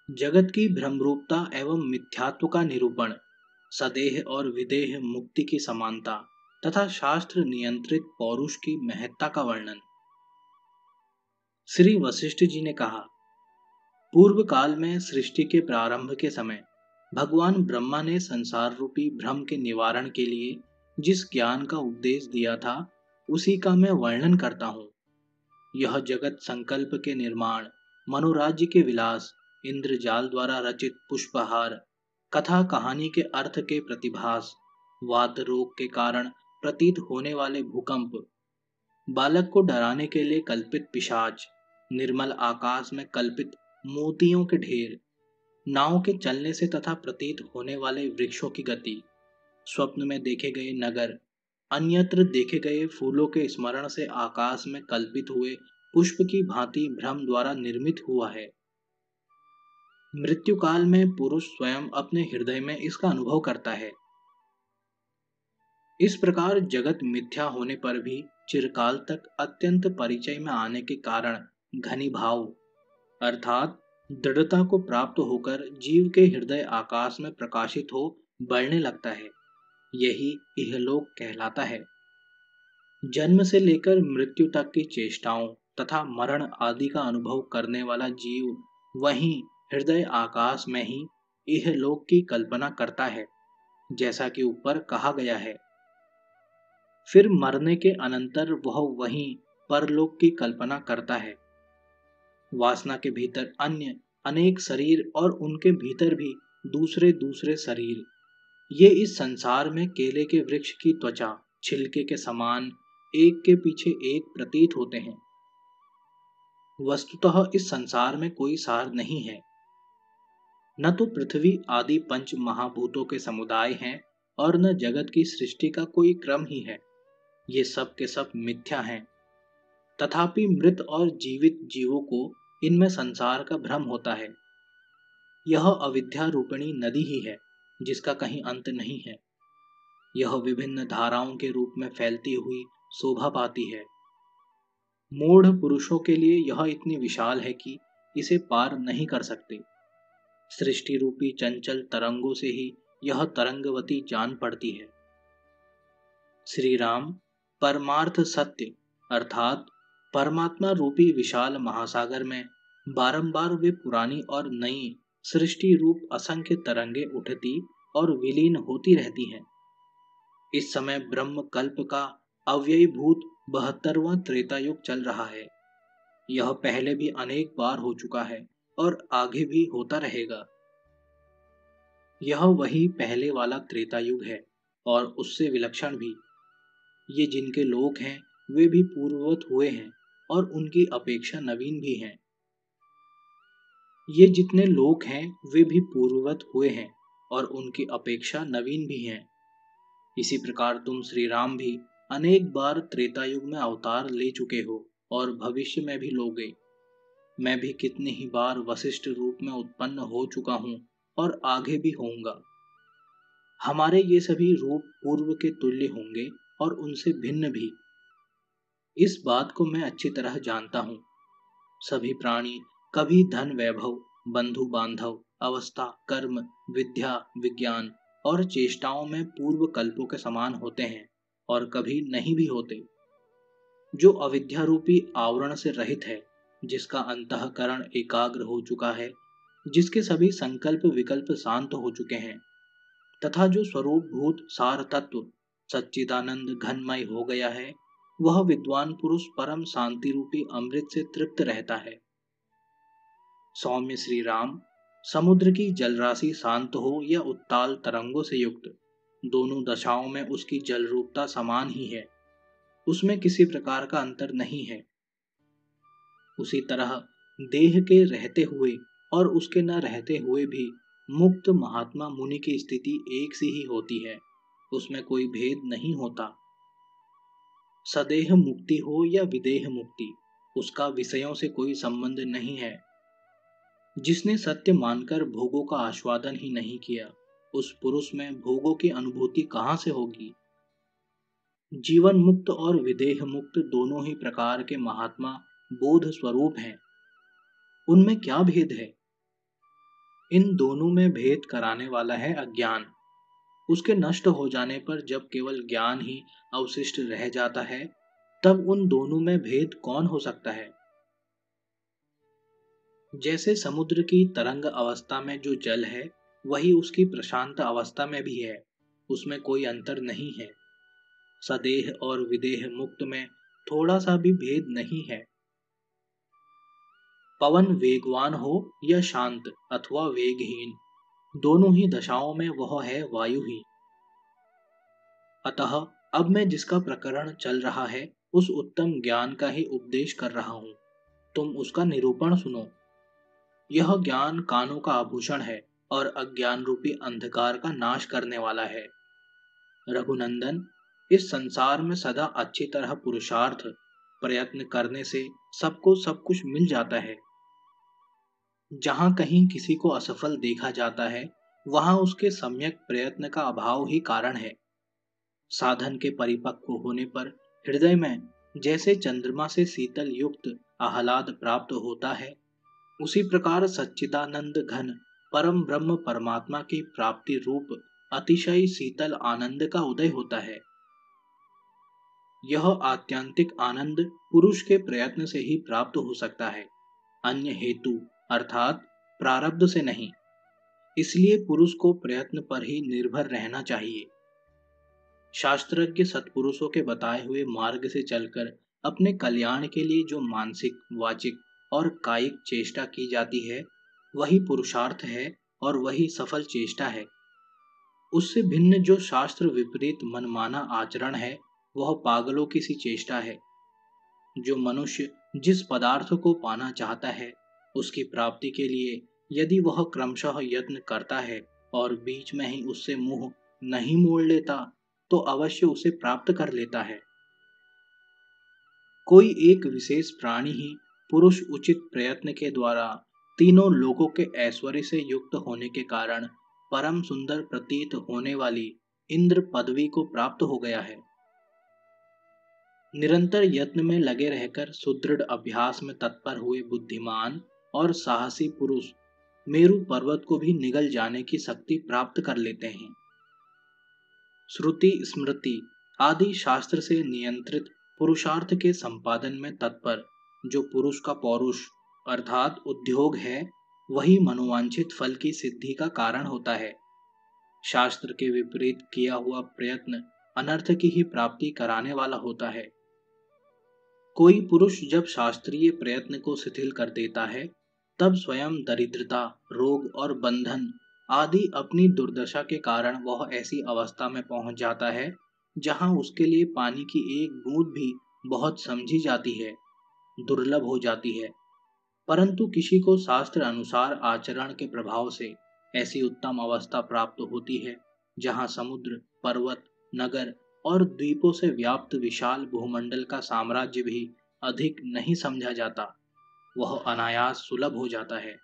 जगत की भ्रमरूपता एवं मिथ्यात्व का निरूपण, सदेह और विदेह मुक्ति की समानता तथा शास्त्र नियंत्रित पौरुष की महत्ता का वर्णन। श्री वशिष्ठ जी ने कहा, पूर्व काल में सृष्टि के प्रारंभ के समय भगवान ब्रह्मा ने संसार रूपी भ्रम के निवारण के लिए जिस ज्ञान का उपदेश दिया था, उसी का मैं वर्णन करता हूँ। यह जगत संकल्प के निर्माण, मनोराज्य के विलास, इंद्रजाल द्वारा रचित पुष्पहार, कथा कहानी के अर्थ के प्रतिभास, वात रोग के कारण प्रतीत होने वाले भूकंप, बालक को डराने के लिए कल्पित पिशाच, निर्मल आकाश में कल्पित मोतियों के ढेर, नाव के चलने से तथा प्रतीत होने वाले वृक्षों की गति, स्वप्न में देखे गए नगर, अन्यत्र देखे गए फूलों के स्मरण से आकाश में कल्पित हुए पुष्प की भांति भ्रम द्वारा निर्मित हुआ है। मृत्यु काल में पुरुष स्वयं अपने हृदय में इसका अनुभव करता है। इस प्रकार जगत मिथ्या होने पर भी चिरकाल तक अत्यंत परिचय में आने के कारण घनीभाव अर्थात दृढ़ता को प्राप्त होकर जीव के हृदय आकाश में प्रकाशित हो बढ़ने लगता है। यही इहलोक कहलाता है। जन्म से लेकर मृत्यु तक की चेष्टाओं तथा मरण आदि का अनुभव करने वाला जीव वहीं हृदय आकाश में ही इहलोक की कल्पना करता है, जैसा कि ऊपर कहा गया है। फिर मरने के अनंतर वह वहीं परलोक की कल्पना करता है। वासना के भीतर अन्य अनेक शरीर और उनके भीतर भी दूसरे दूसरे शरीर, ये इस संसार में केले के वृक्ष की त्वचा छिलके के समान एक के पीछे एक प्रतीत होते हैं। वस्तुतः इस संसार में कोई सार नहीं है। न तो पृथ्वी आदि पंच महाभूतों के समुदाय हैं और न जगत की सृष्टि का कोई क्रम ही है। ये सब के सब मिथ्या हैं। तथापि मृत और जीवित जीवों को इनमें संसार का भ्रम होता है। यह अविद्या रूपिणी नदी ही है, जिसका कहीं अंत नहीं है। यह विभिन्न धाराओं के रूप में फैलती हुई शोभा पाती है। मूढ़ पुरुषों के लिए यह इतनी विशाल है कि इसे पार नहीं कर सकते। सृष्टि रूपी चंचल तरंगों से ही यह तरंगवती जान पड़ती है। श्री राम परमार्थ सत्य अर्थात परमात्मा रूपी विशाल महासागर में बारंबार वे पुरानी और नई सृष्टि रूप असंख्य तरंगे उठती और विलीन होती रहती हैं। इस समय ब्रह्म कल्प का अव्ययीभूत 72वां त्रेता युग चल रहा है। यह पहले भी अनेक बार हो चुका है और आगे भी होता रहेगा। यह वही पहले वाला त्रेता युग है और उससे विलक्षण भी। ये जिनके लोक हैं वे भी पूर्ववत हुए हैं और उनकी अपेक्षा नवीन भी हैं। ये जितने लोक हैं वे भी पूर्ववत हुए हैं और उनकी अपेक्षा नवीन भी हैं। इसी प्रकार तुम श्री राम भी अनेक बार त्रेता युग में अवतार ले चुके हो और भविष्य में भी लोगे। मैं भी कितने ही बार वशिष्ठ रूप में उत्पन्न हो चुका हूँ और आगे भी होऊंगा। हमारे ये सभी रूप पूर्व के तुल्य होंगे और उनसे भिन्न भी। इस बात को मैं अच्छी तरह जानता हूँ। सभी प्राणी कभी धन वैभव, बंधु बांधव, अवस्था, कर्म, विद्या, विज्ञान और चेष्टाओं में पूर्व कल्पों के समान होते हैं और कभी नहीं भी होते। जो अविद्या रूपी आवरण से रहित है, जिसका अंतःकरण एकाग्र हो चुका है, जिसके सभी संकल्प विकल्प शांत हो चुके हैं तथा जो स्वरूप भूत सार तत्व सच्चिदानंद घनमय हो गया है, वह विद्वान पुरुष परम शांति रूपी अमृत से तृप्त रहता है। सौम्य श्री राम समुद्र की जलराशि शांत हो या उत्ताल तरंगों से युक्त, दोनों दशाओं में उसकी जल रूपता समान ही है। उसमें किसी प्रकार का अंतर नहीं है। उसी तरह देह के रहते हुए और उसके न रहते हुए भी मुक्त महात्मा मुनि की स्थिति एक सी ही होती है। उसमें कोई भेद नहीं होता। सदेह मुक्ति हो या विदेह मुक्ति, उसका विषयों से कोई संबंध नहीं है। जिसने सत्य मानकर भोगों का आस्वादन ही नहीं किया, उस पुरुष में भोगों की अनुभूति कहां से होगी। जीवन मुक्त और विदेह मुक्त दोनों ही प्रकार के महात्मा बोध स्वरूप हैं। उनमें क्या भेद है? इन दोनों में भेद कराने वाला है अज्ञान। उसके नष्ट हो जाने पर जब केवल ज्ञान ही अवशिष्ट रह जाता है, तब उन दोनों में भेद कौन हो सकता है? जैसे समुद्र की तरंग अवस्था में जो जल है, वही उसकी प्रशांत अवस्था में भी है। उसमें कोई अंतर नहीं है। सदेह और विदेह मुक्त में थोड़ा सा भी भेद नहीं है। पवन वेगवान हो या शांत अथवा वेगहीन, दोनों ही दशाओं में वह है वायु ही। अतः अब मैं जिसका प्रकरण चल रहा है, उस उत्तम ज्ञान का ही उपदेश कर रहा हूं। तुम उसका निरूपण सुनो। यह ज्ञान कानों का आभूषण है और अज्ञान रूपी अंधकार का नाश करने वाला है। रघुनंदन, इस संसार में सदा अच्छी तरह पुरुषार्थ प्रयत्न करने से सबको सब कुछ मिल जाता है। जहाँ कहीं किसी को असफल देखा जाता है, वहाँ उसके सम्यक प्रयत्न का अभाव ही कारण है। साधन के परिपक्व होने पर हृदय में जैसे चंद्रमा से शीतल युक्त आह्लाद प्राप्त होता है, उसी प्रकार सच्चिदानंद घन परम ब्रह्म परमात्मा की प्राप्ति रूप अतिशय शीतल आनंद का उदय होता है। यह आत्यंतिक आनंद पुरुष के प्रयत्न से ही प्राप्त हो सकता है, अन्य हेतु अर्थात प्रारब्ध से नहीं। इसलिए पुरुष को प्रयत्न पर ही निर्भर रहना चाहिए। शास्त्रज्ञ सत्पुरुषों के बताए हुए मार्ग से चलकर अपने कल्याण के लिए जो मानसिक, वाचिक और कायिक चेष्टा की जाती है, वही पुरुषार्थ है और वही सफल चेष्टा है। उससे भिन्न जो शास्त्र विपरीत मनमाना आचरण है, वह पागलों की सी चेष्टा है। जो मनुष्य जिस पदार्थ को पाना चाहता है, उसकी प्राप्ति के लिए यदि वह क्रमशः यत्न करता है और बीच में ही उससे मुंह नहीं मोड़ लेता, तो अवश्य उसे प्राप्त कर लेता है। कोई एक विशेष प्राणी ही पुरुष उचित प्रयत्न के द्वारा तीनों लोकों के ऐश्वर्य से युक्त होने के कारण परम सुंदर प्रतीत होने वाली इंद्र पदवी को प्राप्त हो गया है। निरंतर यत्न में लगे रहकर सुदृढ़ अभ्यास में तत्पर हुए बुद्धिमान और साहसी पुरुष मेरु पर्वत को भी निगल जाने की शक्ति प्राप्त कर लेते हैं। श्रुति स्मृति आदि शास्त्र से नियंत्रित पुरुषार्थ के संपादन में तत्पर जो पुरुष का पौरुष अर्थात उद्योग है, वही मनोवांछित फल की सिद्धि का कारण होता है। शास्त्र के विपरीत किया हुआ प्रयत्न अनर्थ की ही प्राप्ति कराने वाला होता है। कोई पुरुष जब शास्त्रीय प्रयत्न को शिथिल कर देता है, तब स्वयं दरिद्रता, रोग और बंधन आदि अपनी दुर्दशा के कारण वह ऐसी अवस्था में पहुंच जाता है जहां उसके लिए पानी की एक बूंद भी बहुत समझी जाती है, दुर्लभ हो जाती है। परंतु किसी को शास्त्र अनुसार आचरण के प्रभाव से ऐसी उत्तम अवस्था प्राप्त होती है जहां समुद्र, पर्वत, नगर और द्वीपों से व्याप्त विशाल भूमंडल का साम्राज्य भी अधिक नहीं समझा जाता। वह अनायास सुलभ हो जाता है।